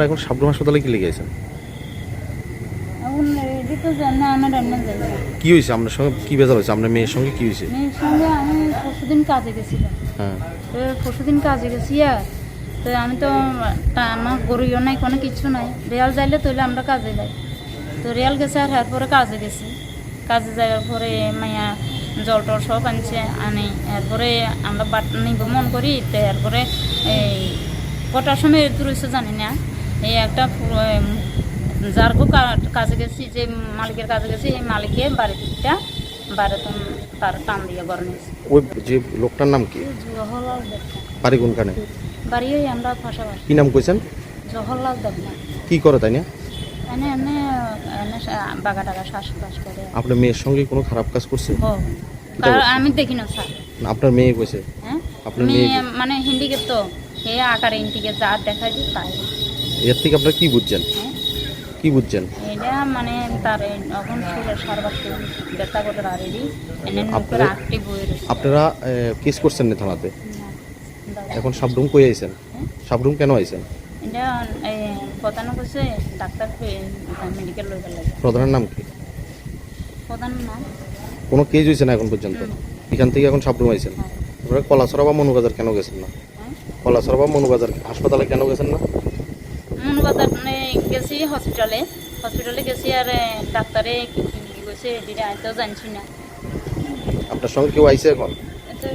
এখন সাবরুম হাসপাতালে কি লেগে আছেন? এখন এটি তো জানি না, আমার রান্না যাই না। কি হয়েছে আপনার সঙ্গে? কি বেজার হয়েছে আপনার মেয়ের সঙ্গে? কি হয়েছে? মেয়ের সঙ্গে আমি পরশুদিন কাজে গেছিলাম। হ্যাঁ, তো পরশুদিন কাজে গেছি তো আমি তো আমার গরুও নাই, কোনো কিছু নাই। রিয়াল যাইলে তৈলে আমরা কাজে যাই। তো রিয়াল গেছে আর এরপরে কাজে গেছি। কাজে যাওয়ার পরে মাইয়া জল টল সব আনছে আনি, এরপরে আমরা বাট নিব মন করি। তো এরপরে এই কটার সময় রয়েছে জানি না, এই একটা যার কাজে গেছি, যে মালিকের কাজে গেছি, এই মালিকের বাড়িটা বাড়িতে তার টান দিয়ে ঘর নিয়েছি। ওই যে লোকটার নাম কি? জওহরলাল দেবনা। বাড়ি কোনখানে? বাড়ি ওই আমরা পাশাপাশি। কি নাম কইছেন? জওহরলাল দেবনা। কি করে তাই না? এনে এনে এনে বাগা টাগা শ্বাস করে। আপনার মেয়ের সঙ্গে কোনো খারাপ কাজ করছে? কারণ আমি দেখি না স্যার। না, আপনার মেয়ে কইছে? হ্যাঁ, আপনার আমি মেয়ে মানে হিন্দিকে তো হে আকারে ইন্টিকে যা দেখা যায় তাই। এর থেকে আপনারা কি বুঝছেন? হ্যাঁ, কি বুঝছেন? এটা মানে তার এখন সুরের সারবার ব্যথা করে আরেডি এনে নুকের আপনারা- আটটি বই রয়েছে। আপনারা কেস করছেন না থানাতে? এখন সাবরুম কই আইছেন? সাবরুম কেন আইছেন? এটা প্রধান করছে ডাক্তার মেডিকেল লইবার লাগে। প্রধানের নাম কি? প্রধান নাম কোনো কেস হয়েছে না এখন পর্যন্ত? এখান থেকে এখন সাবরুম আইছেন। আপনারা কলাছড়া বা মনুবাজার কেন গেছেন না? কলাছড়া বা মনুবাজার হাসপাতালে কেন গেছেন না? মনুবাজার গেছি হসপিটালে গেছি। আর ডাক্তারে কি গেছে এটা তো জানছি না। আপনার সঙ্গে কেউ আইছে এখন? তো